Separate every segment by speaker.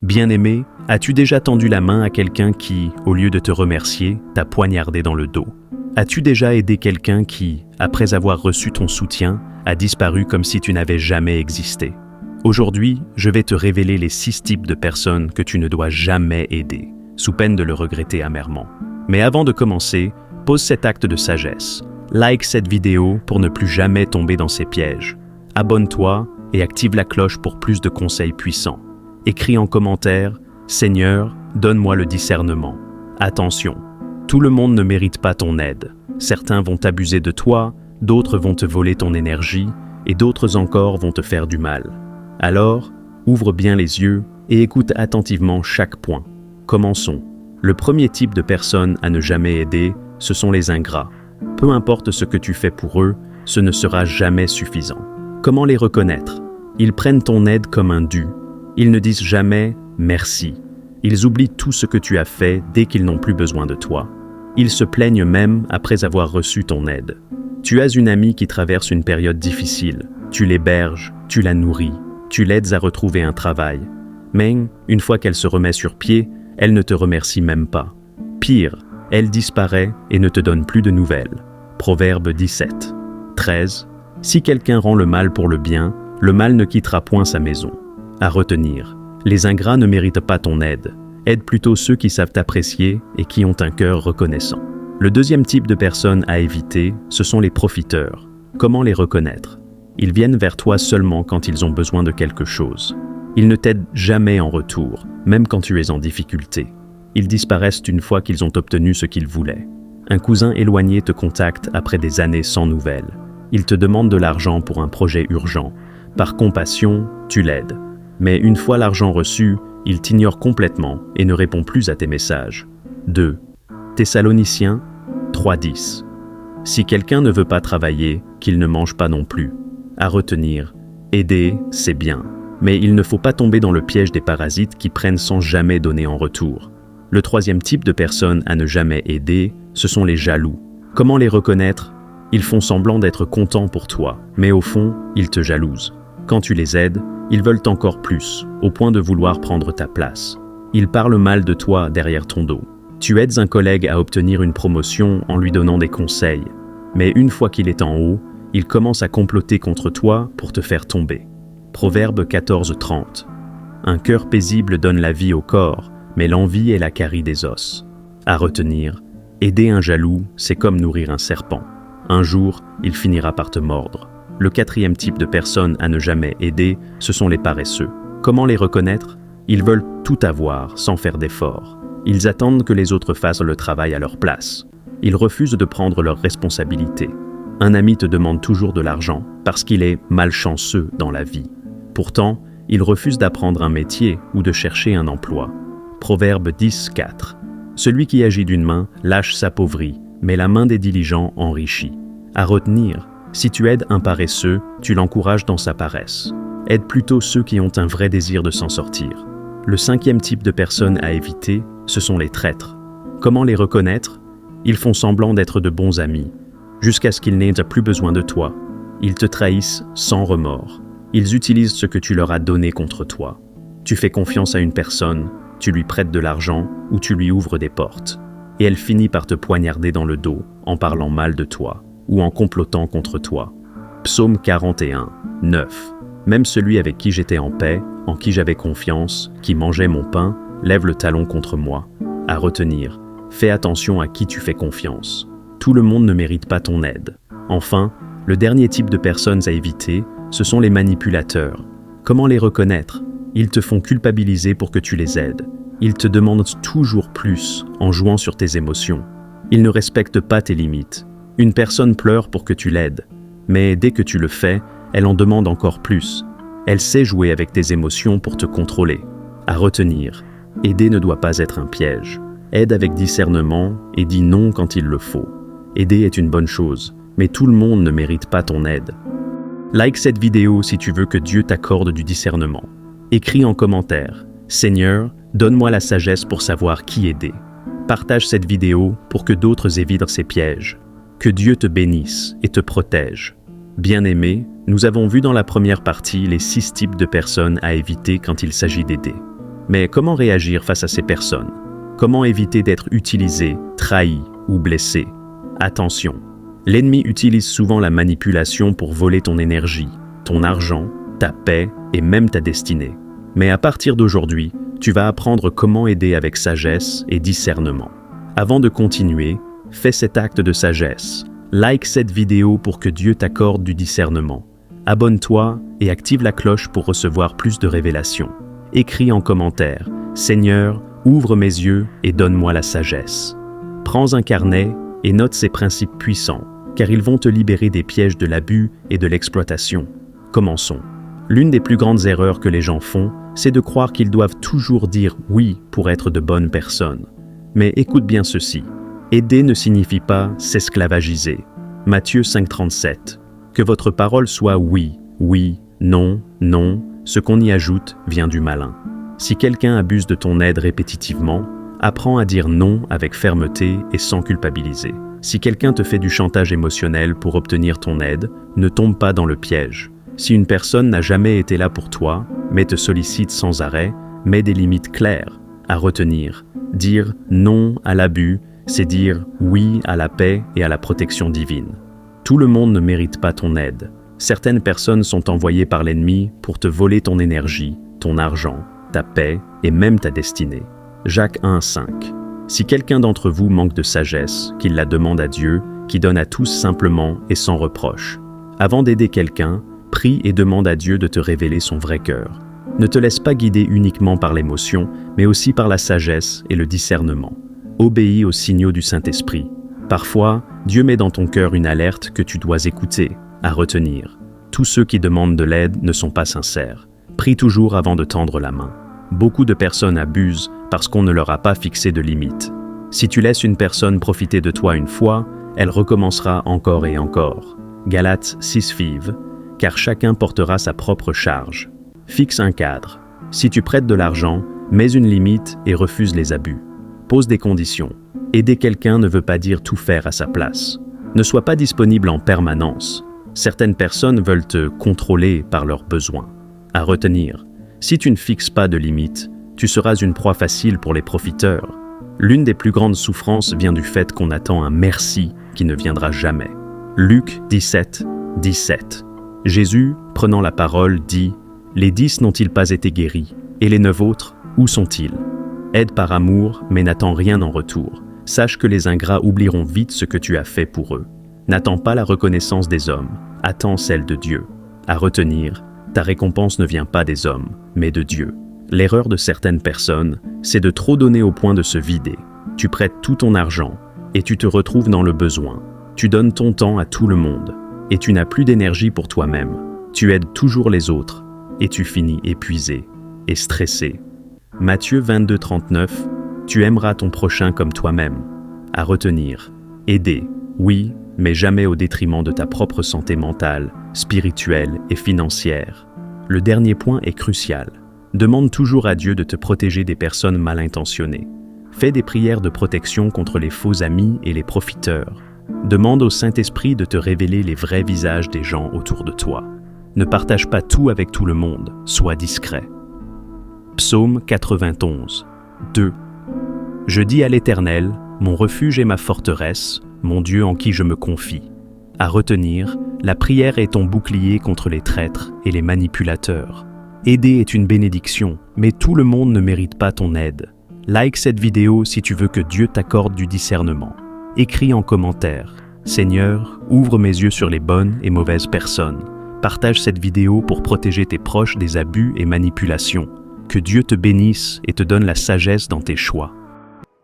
Speaker 1: Bien-aimé, as-tu déjà tendu la main à quelqu'un qui, au lieu de te remercier, t'a poignardé dans le dos? As-tu déjà aidé quelqu'un qui, après avoir reçu ton soutien, a disparu comme si tu n'avais jamais existé? Aujourd'hui, je vais te révéler les 6 types de personnes que tu ne dois jamais aider, sous peine de le regretter amèrement. Mais avant de commencer, pose cet acte de sagesse. Like cette vidéo pour ne plus jamais tomber dans ces pièges. Abonne-toi et active la cloche pour plus de conseils puissants. Écris en commentaire « Seigneur, donne-moi le discernement ». Attention, tout le monde ne mérite pas ton aide. Certains vont abuser de toi, d'autres vont te voler ton énergie et d'autres encore vont te faire du mal. Alors, ouvre bien les yeux et écoute attentivement chaque point. Commençons. Le premier type de personnes à ne jamais aider, ce sont les ingrats. Peu importe ce que tu fais pour eux, ce ne sera jamais suffisant. Comment les reconnaître? Ils prennent ton aide comme un dû. Ils ne disent jamais « merci ». Ils oublient tout ce que tu as fait dès qu'ils n'ont plus besoin de toi. Ils se plaignent même après avoir reçu ton aide. Tu as une amie qui traverse une période difficile. Tu l'héberges, tu la nourris, tu l'aides à retrouver un travail. Mais, une fois qu'elle se remet sur pied, elle ne te remercie même pas. Pire, elle disparaît et ne te donne plus de nouvelles. Proverbe 17. 13. Si quelqu'un rend le mal pour le bien, le mal ne quittera point sa maison. À retenir, les ingrats ne méritent pas ton aide. Aide plutôt ceux qui savent t'apprécier et qui ont un cœur reconnaissant. Le deuxième type de personnes à éviter, ce sont les profiteurs. Comment les reconnaître? Ils viennent vers toi seulement quand ils ont besoin de quelque chose. Ils ne t'aident jamais en retour, même quand tu es en difficulté. Ils disparaissent une fois qu'ils ont obtenu ce qu'ils voulaient. Un cousin éloigné te contacte après des années sans nouvelles. Il te demande de l'argent pour un projet urgent. Par compassion, tu l'aides. Mais une fois l'argent reçu, il t'ignore complètement et ne répond plus à tes messages. 2. Thessaloniciens 3:10. Si quelqu'un ne veut pas travailler, qu'il ne mange pas non plus. À retenir, aider, c'est bien. Mais il ne faut pas tomber dans le piège des parasites qui prennent sans jamais donner en retour. Le troisième type de personnes à ne jamais aider, ce sont les jaloux. Comment les reconnaître? Ils font semblant d'être contents pour toi, mais au fond, ils te jalousent. Quand tu les aides, ils veulent encore plus, au point de vouloir prendre ta place. Ils parlent mal de toi derrière ton dos. Tu aides un collègue à obtenir une promotion en lui donnant des conseils. Mais une fois qu'il est en haut, il commence à comploter contre toi pour te faire tomber. Proverbe 14:30. Un cœur paisible donne la vie au corps, mais l'envie est la carie des os. À retenir, aider un jaloux, c'est comme nourrir un serpent. Un jour, il finira par te mordre. Le quatrième type de personnes à ne jamais aider, ce sont les paresseux. Comment les reconnaître? Ils veulent tout avoir sans faire d'efforts. Ils attendent que les autres fassent le travail à leur place. Ils refusent de prendre leurs responsabilités. Un ami te demande toujours de l'argent parce qu'il est malchanceux dans la vie. Pourtant, il refuse d'apprendre un métier ou de chercher un emploi. Proverbe 10:4. Celui qui agit d'une main lâche s'appauvrit, mais la main des diligents enrichit. À retenir, si tu aides un paresseux, tu l'encourages dans sa paresse. Aide plutôt ceux qui ont un vrai désir de s'en sortir. Le cinquième type de personnes à éviter, ce sont les traîtres. Comment les reconnaître? Ils font semblant d'être de bons amis, jusqu'à ce qu'ils n'aient plus besoin de toi. Ils te trahissent sans remords. Ils utilisent ce que tu leur as donné contre toi. Tu fais confiance à une personne, tu lui prêtes de l'argent ou tu lui ouvres des portes. Et elle finit par te poignarder dans le dos en parlant mal de toi ou en complotant contre toi. Psaume 41:9. Même celui avec qui j'étais en paix, en qui j'avais confiance, qui mangeait mon pain, lève le talon contre moi. À retenir, fais attention à qui tu fais confiance. Tout le monde ne mérite pas ton aide. Enfin, le dernier type de personnes à éviter, ce sont les manipulateurs. Comment les reconnaître? Ils te font culpabiliser pour que tu les aides. Ils te demandent toujours plus en jouant sur tes émotions. Ils ne respectent pas tes limites. Une personne pleure pour que tu l'aides. Mais dès que tu le fais, elle en demande encore plus. Elle sait jouer avec tes émotions pour te contrôler. À retenir, aider ne doit pas être un piège. Aide avec discernement et dis non quand il le faut. Aider est une bonne chose, mais tout le monde ne mérite pas ton aide. Like cette vidéo si tu veux que Dieu t'accorde du discernement. Écris en commentaire « Seigneur, donne-moi la sagesse pour savoir qui aider ». Partage cette vidéo pour que d'autres évitent ces pièges. Que Dieu te bénisse et te protège. Bien-aimé, nous avons vu dans la première partie les 6 types de personnes à éviter quand il s'agit d'aider. Mais comment réagir face à ces personnes? Comment éviter d'être utilisé, trahi ou blessé? Attention, l'ennemi utilise souvent la manipulation pour voler ton énergie, ton argent, ta paix et même ta destinée. Mais à partir d'aujourd'hui, tu vas apprendre comment aider avec sagesse et discernement. Avant de continuer, fais cet acte de sagesse. Like cette vidéo pour que Dieu t'accorde du discernement. Abonne-toi et active la cloche pour recevoir plus de révélations. Écris en commentaire « Seigneur, ouvre mes yeux et donne-moi la sagesse ». Prends un carnet et note ces principes puissants, car ils vont te libérer des pièges de l'abus et de l'exploitation. Commençons. L'une des plus grandes erreurs que les gens font, c'est de croire qu'ils doivent toujours dire « oui » pour être de bonnes personnes. Mais écoute bien ceci. Aider ne signifie pas s'esclavagiser. Matthieu 5,37. Que votre parole soit oui, oui, non, non, ce qu'on y ajoute vient du malin. Si quelqu'un abuse de ton aide répétitivement, apprends à dire non avec fermeté et sans culpabiliser. Si quelqu'un te fait du chantage émotionnel pour obtenir ton aide, ne tombe pas dans le piège. Si une personne n'a jamais été là pour toi, mais te sollicite sans arrêt, mets des limites claires à retenir. Dire non à l'abus, c'est dire oui à la paix et à la protection divine. Tout le monde ne mérite pas ton aide. Certaines personnes sont envoyées par l'ennemi pour te voler ton énergie, ton argent, ta paix et même ta destinée. Jacques 1,5. Si quelqu'un d'entre vous manque de sagesse, qu'il la demande à Dieu, qui donne à tous simplement et sans reproche. Avant d'aider quelqu'un, prie et demande à Dieu de te révéler son vrai cœur. Ne te laisse pas guider uniquement par l'émotion, mais aussi par la sagesse et le discernement. Obéis aux signaux du Saint-Esprit. Parfois, Dieu met dans ton cœur une alerte que tu dois écouter, à retenir. Tous ceux qui demandent de l'aide ne sont pas sincères. Prie toujours avant de tendre la main. Beaucoup de personnes abusent parce qu'on ne leur a pas fixé de limites. Si tu laisses une personne profiter de toi une fois, elle recommencera encore et encore. Galates 6,5. Car chacun portera sa propre charge. Fixe un cadre. Si tu prêtes de l'argent, mets une limite et refuse les abus. Pose des conditions. Aider quelqu'un ne veut pas dire tout faire à sa place. Ne sois pas disponible en permanence. Certaines personnes veulent te contrôler par leurs besoins. À retenir, si tu ne fixes pas de limites, tu seras une proie facile pour les profiteurs. L'une des plus grandes souffrances vient du fait qu'on attend un merci qui ne viendra jamais. Luc 17:17. Jésus, prenant la parole, dit « Les 10 n'ont-ils pas été guéris? Et les 9 autres, où sont-ils? Aide par amour, mais n'attends rien en retour. Sache que les ingrats oublieront vite ce que tu as fait pour eux. N'attends pas la reconnaissance des hommes, attends celle de Dieu. À retenir, ta récompense ne vient pas des hommes, mais de Dieu. L'erreur de certaines personnes, c'est de trop donner au point de se vider. Tu prêtes tout ton argent, et tu te retrouves dans le besoin. Tu donnes ton temps à tout le monde, et tu n'as plus d'énergie pour toi-même. Tu aides toujours les autres, et tu finis épuisé et stressé. Matthieu 22:39, tu aimeras ton prochain comme toi-même. À retenir, aider, oui, mais jamais au détriment de ta propre santé mentale, spirituelle et financière. Le dernier point est crucial. Demande toujours à Dieu de te protéger des personnes mal intentionnées. Fais des prières de protection contre les faux amis et les profiteurs. Demande au Saint-Esprit de te révéler les vrais visages des gens autour de toi. Ne partage pas tout avec tout le monde, sois discret. Psaume 91, 2. Je dis à l'Éternel, mon refuge et ma forteresse, mon Dieu en qui je me confie. À retenir, la prière est ton bouclier contre les traîtres et les manipulateurs. Aider est une bénédiction, mais tout le monde ne mérite pas ton aide. Like cette vidéo si tu veux que Dieu t'accorde du discernement. Écris en commentaire « Seigneur, ouvre mes yeux sur les bonnes et mauvaises personnes ». Partage cette vidéo pour protéger tes proches des abus et manipulations. Que Dieu te bénisse et te donne la sagesse dans tes choix.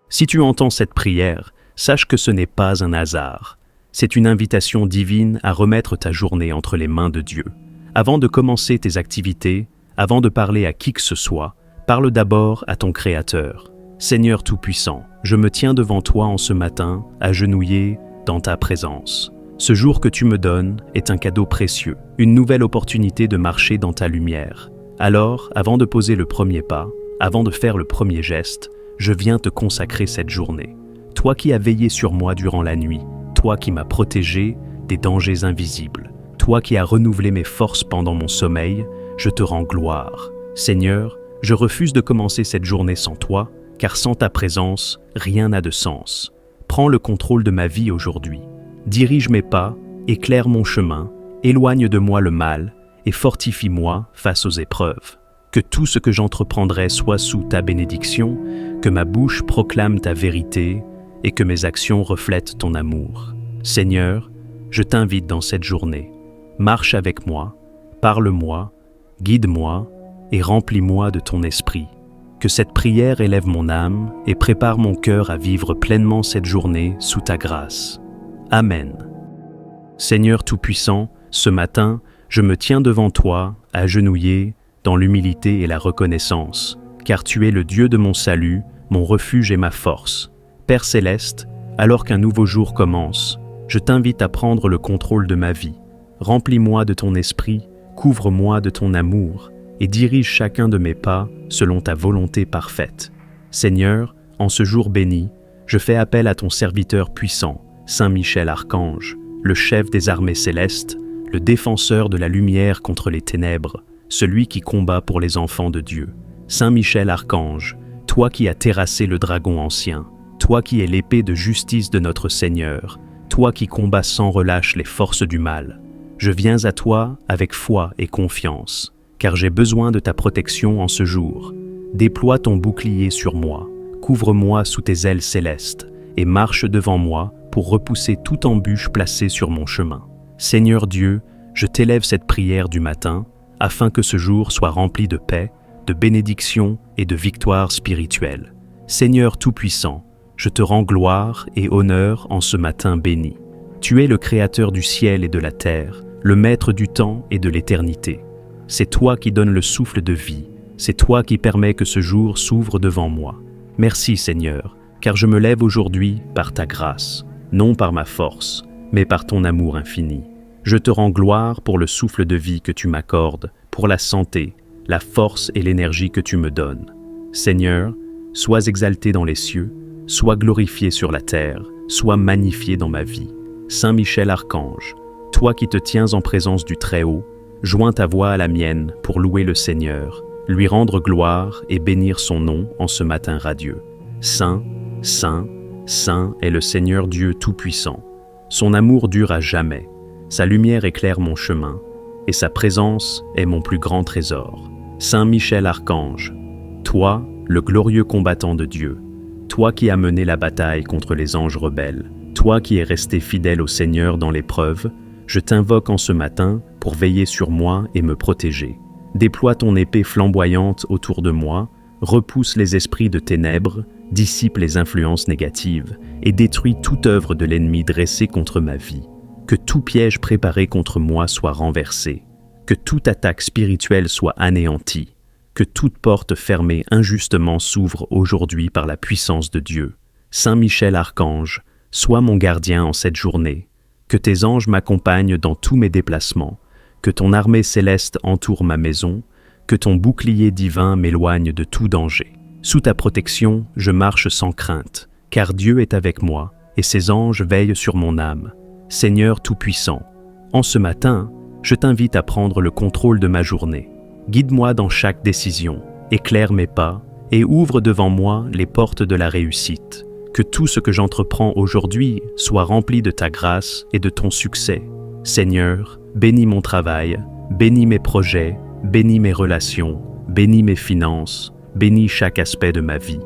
Speaker 1: Si tu entends cette prière, sache que ce n'est pas un hasard. C'est une invitation divine à remettre ta journée entre les mains de Dieu. Avant de commencer tes activités, avant de parler à qui que ce soit, parle d'abord à ton Créateur. Seigneur Tout-Puissant, je me tiens devant toi en ce matin, agenouillé dans ta présence. Ce jour que tu me donnes est un cadeau précieux, une nouvelle opportunité de marcher dans ta lumière. Alors, avant de poser le premier pas, avant de faire le premier geste, je viens te consacrer cette journée. Toi qui as veillé sur moi durant la nuit, toi qui m'as protégé des dangers invisibles, toi qui as renouvelé mes forces pendant mon sommeil, je te rends gloire. Seigneur, Je refuse de commencer cette journée sans toi, car sans ta présence, rien n'a de sens. Prends le contrôle de ma vie aujourd'hui. Dirige mes pas, éclaire mon chemin, éloigne de moi le mal et fortifie-moi face aux épreuves. Que tout ce que j'entreprendrai soit sous ta bénédiction, que ma bouche proclame ta vérité et que mes actions reflètent ton amour. Seigneur, je t'invite dans cette journée. Marche avec moi, parle-moi, guide-moi et remplis-moi de ton esprit. Que cette prière élève mon âme et prépare mon cœur à vivre pleinement cette journée sous ta grâce. Amen. Seigneur Tout-Puissant, ce matin, je me tiens devant toi, agenouillé, dans l'humilité et la reconnaissance, car tu es le Dieu de mon salut, mon refuge et ma force. Père céleste, alors qu'un nouveau jour commence, je t'invite à prendre le contrôle de ma vie. Remplis-moi de ton esprit, couvre-moi de ton amour, et dirige chacun de mes pas selon ta volonté parfaite. Seigneur, en ce jour béni, je fais appel à ton serviteur puissant, Saint Michel Archange, le chef des armées célestes, le défenseur de la lumière contre les ténèbres, celui qui combat pour les enfants de Dieu. Saint Michel Archange, toi qui as terrassé le dragon ancien, toi qui es l'épée de justice de notre Seigneur, toi qui combats sans relâche les forces du mal, je viens à toi avec foi et confiance, car j'ai besoin de ta protection en ce jour. Déploie ton bouclier sur moi, couvre-moi sous tes ailes célestes, et marche devant moi pour repousser toute embûche placée sur mon chemin. Seigneur Dieu, je t'élève cette prière du matin, afin que ce jour soit rempli de paix, de bénédiction et de victoire spirituelle. Seigneur Tout-Puissant, je te rends gloire et honneur en ce matin béni. Tu es le Créateur du ciel et de la terre, le Maître du temps et de l'éternité. C'est toi qui donnes le souffle de vie, c'est toi qui permets que ce jour s'ouvre devant moi. Merci Seigneur, car je me lève aujourd'hui par ta grâce, non par ma force, mais par ton amour infini. Je te rends gloire pour le souffle de vie que tu m'accordes, pour la santé, la force et l'énergie que tu me donnes. Seigneur, sois exalté dans les cieux, sois glorifié sur la terre, sois magnifié dans ma vie. Saint Michel Archange, toi qui te tiens en présence du Très-Haut, joins ta voix à la mienne pour louer le Seigneur, lui rendre gloire et bénir son nom en ce matin radieux. Saint, Saint, Saint est le Seigneur Dieu Tout-Puissant. Son amour dure à jamais. Sa lumière éclaire mon chemin, et sa présence est mon plus grand trésor. Saint Michel Archange, toi, le glorieux combattant de Dieu, toi qui as mené la bataille contre les anges rebelles, toi qui es resté fidèle au Seigneur dans l'épreuve, je t'invoque en ce matin pour veiller sur moi et me protéger. Déploie ton épée flamboyante autour de moi, repousse les esprits de ténèbres, dissipe les influences négatives et détruit toute œuvre de l'ennemi dressée contre ma vie. Que tout piège préparé contre moi soit renversé, que toute attaque spirituelle soit anéantie, que toute porte fermée injustement s'ouvre aujourd'hui par la puissance de Dieu. Saint Michel Archange, sois mon gardien en cette journée, que tes anges m'accompagnent dans tous mes déplacements, que ton armée céleste entoure ma maison, que ton bouclier divin m'éloigne de tout danger. Sous ta protection, je marche sans crainte, car Dieu est avec moi et ses anges veillent sur mon âme. Seigneur Tout-Puissant, en ce matin, je t'invite à prendre le contrôle de ma journée. Guide-moi dans chaque décision, éclaire mes pas et ouvre devant moi les portes de la réussite. Que tout ce que j'entreprends aujourd'hui soit rempli de ta grâce et de ton succès. Seigneur, bénis mon travail, bénis mes projets, bénis mes relations, bénis mes finances, bénis chaque aspect de ma vie.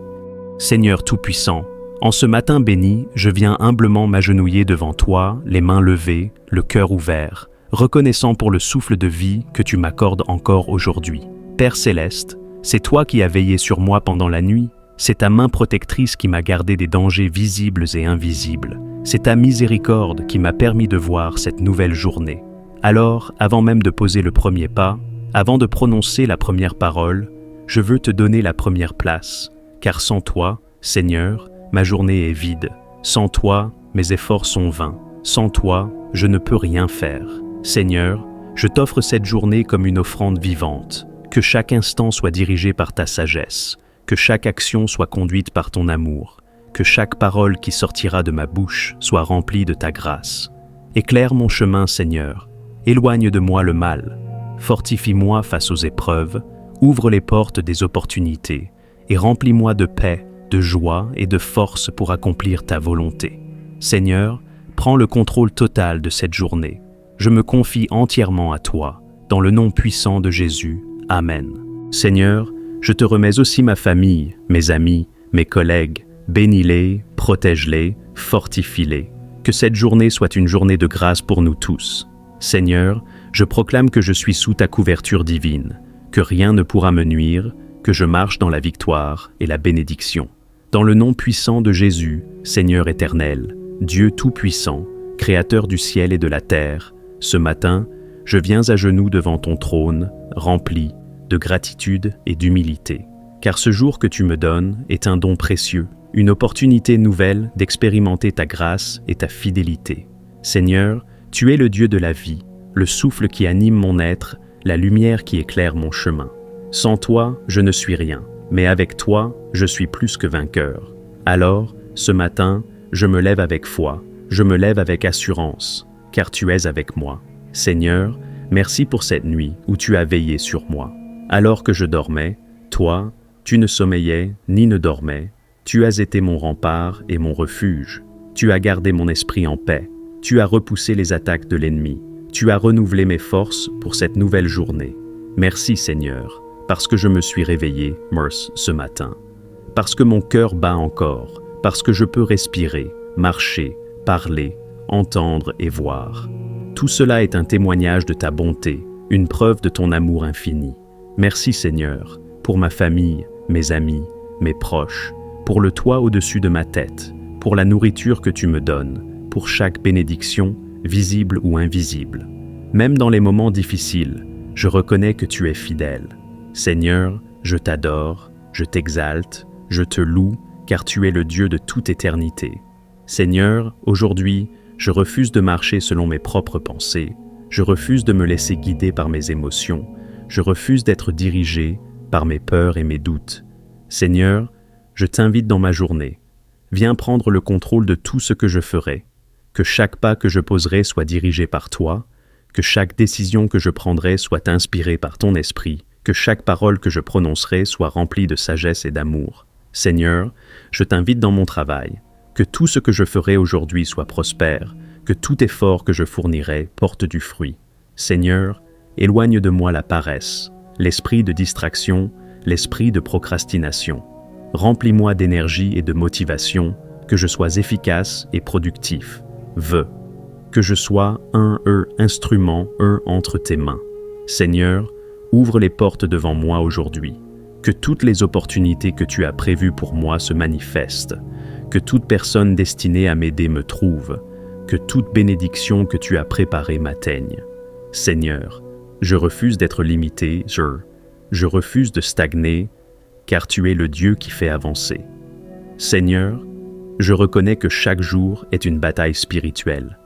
Speaker 1: Seigneur Tout-Puissant, en ce matin béni, je viens humblement m'agenouiller devant toi, les mains levées, le cœur ouvert, reconnaissant pour le souffle de vie que tu m'accordes encore aujourd'hui. Père céleste, c'est toi qui as veillé sur moi pendant la nuit, c'est ta main protectrice qui m'a gardé des dangers visibles et invisibles. C'est ta miséricorde qui m'a permis de voir cette nouvelle journée. Alors, avant même de poser le premier pas, avant de prononcer la première parole, je veux te donner la première place, car sans toi, Seigneur, ma journée est vide. Sans toi, mes efforts sont vains. Sans toi, je ne peux rien faire. Seigneur, je t'offre cette journée comme une offrande vivante. Que chaque instant soit dirigé par ta sagesse. Que chaque action soit conduite par ton amour. Que chaque parole qui sortira de ma bouche soit remplie de ta grâce. Éclaire mon chemin, Seigneur. Éloigne de moi le mal. Fortifie-moi face aux épreuves. ouvre les portes des opportunités et remplis-moi de paix, de joie et de force pour accomplir ta volonté. Seigneur, prends le contrôle total de cette journée. Je me confie entièrement à toi, dans le nom puissant de Jésus. Amen. Seigneur, je te remets aussi ma famille, mes amis, mes collègues. Bénis-les, protège-les, fortifie-les. Que cette journée soit une journée de grâce pour nous tous. Seigneur, je proclame que je suis sous ta couverture divine, que rien ne pourra me nuire, que je marche dans la victoire et la bénédiction. Dans le nom puissant de Jésus, Seigneur éternel, Dieu tout-puissant, Créateur du ciel et de la terre, ce matin, je viens à genoux devant ton trône, rempli de gratitude et d'humilité. Car ce jour que tu me donnes est un don précieux, une opportunité nouvelle d'expérimenter ta grâce et ta fidélité. Seigneur, tu es le Dieu de la vie, le souffle qui anime mon être, la lumière qui éclaire mon chemin. Sans toi, je ne suis rien, mais avec toi, je suis plus que vainqueur. Alors, ce matin, je me lève avec foi, je me lève avec assurance, car tu es avec moi. Seigneur, merci pour cette nuit où tu as veillé sur moi. Alors que je dormais, toi, tu ne sommeillais ni ne dormais, tu as été mon rempart et mon refuge. Tu as gardé mon esprit en paix, tu as repoussé les attaques de l'ennemi, tu as renouvelé mes forces pour cette nouvelle journée. Merci Seigneur, parce que je me suis réveillé, ce matin. Parce que mon cœur bat encore, parce que je peux respirer, marcher, parler, entendre et voir. Tout cela est un témoignage de ta bonté, une preuve de ton amour infini. Merci Seigneur, pour ma famille, mes amis, mes proches, pour le toit au-dessus de ma tête, pour la nourriture que tu me donnes, pour chaque bénédiction, visible ou invisible. Même dans les moments difficiles, je reconnais que tu es fidèle. Seigneur, je t'adore, je t'exalte, je te loue, car tu es le Dieu de toute éternité. Seigneur, aujourd'hui, je refuse de marcher selon mes propres pensées, je refuse de me laisser guider par mes émotions, je refuse d'être dirigé par mes peurs et mes doutes. Seigneur, je t'invite dans ma journée. Viens prendre le contrôle de tout ce que je ferai, que chaque pas que je poserai soit dirigé par toi, que chaque décision que je prendrai soit inspirée par ton esprit, que chaque parole que je prononcerai soit remplie de sagesse et d'amour. Seigneur, je t'invite dans mon travail, que tout ce que je ferai aujourd'hui soit prospère, que tout effort que je fournirai porte du fruit. Seigneur, éloigne de moi la paresse, l'esprit de distraction, l'esprit de procrastination. Remplis-moi d'énergie et de motivation, que je sois efficace et productif. Que je sois un instrument entre tes mains. Seigneur, ouvre les portes devant moi aujourd'hui. Que toutes les opportunités que tu as prévues pour moi se manifestent. Que toute personne destinée à m'aider me trouve. Que toute bénédiction que tu as préparée m'atteigne. Seigneur, je refuse d'être limité, je refuse de stagner, car tu es le Dieu qui fait avancer. Seigneur, je reconnais que chaque jour est une bataille spirituelle.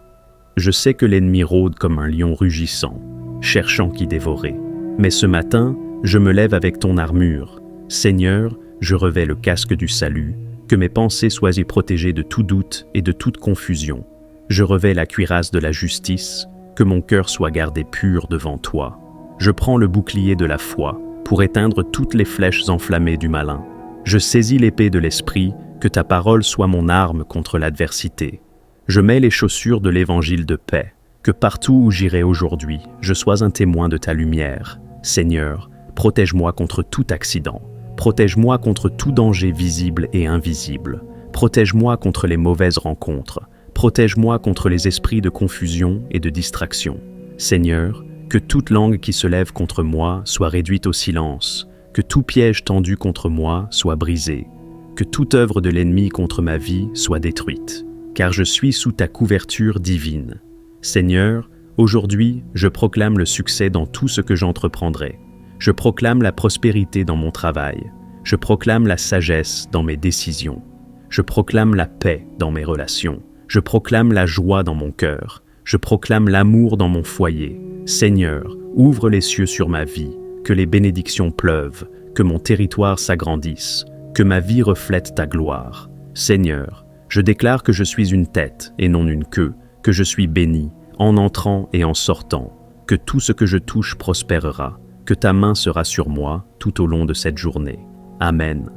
Speaker 1: Je sais que l'ennemi rôde comme un lion rugissant, cherchant qui dévorer. Mais ce matin, je me lève avec ton armure. Seigneur, je revêts le casque du salut, que mes pensées soient protégées de tout doute et de toute confusion. Je revêts la cuirasse de la justice, que mon cœur soit gardé pur devant toi. Je prends le bouclier de la foi pour éteindre toutes les flèches enflammées du malin. Je saisis l'épée de l'esprit, que ta parole soit mon arme contre l'adversité. Je mets les chaussures de l'évangile de paix, que partout où j'irai aujourd'hui, je sois un témoin de ta lumière. Seigneur, protège-moi contre tout accident. Protège-moi contre tout danger visible et invisible. Protège-moi contre les mauvaises rencontres. Protège-moi contre les esprits de confusion et de distraction. Seigneur, que toute langue qui se lève contre moi soit réduite au silence, que tout piège tendu contre moi soit brisé, que toute œuvre de l'ennemi contre ma vie soit détruite, car je suis sous ta couverture divine. Seigneur, aujourd'hui, je proclame le succès dans tout ce que j'entreprendrai. Je proclame la prospérité dans mon travail. Je proclame la sagesse dans mes décisions. Je proclame la paix dans mes relations. Je proclame la joie dans mon cœur. Je proclame l'amour dans mon foyer. Seigneur, ouvre les cieux sur ma vie, que les bénédictions pleuvent, que mon territoire s'agrandisse, que ma vie reflète ta gloire. Seigneur, je déclare que je suis une tête et non une queue, que je suis béni, en entrant et en sortant, que tout ce que je touche prospérera. que ta main sera sur moi tout au long de cette journée. Amen.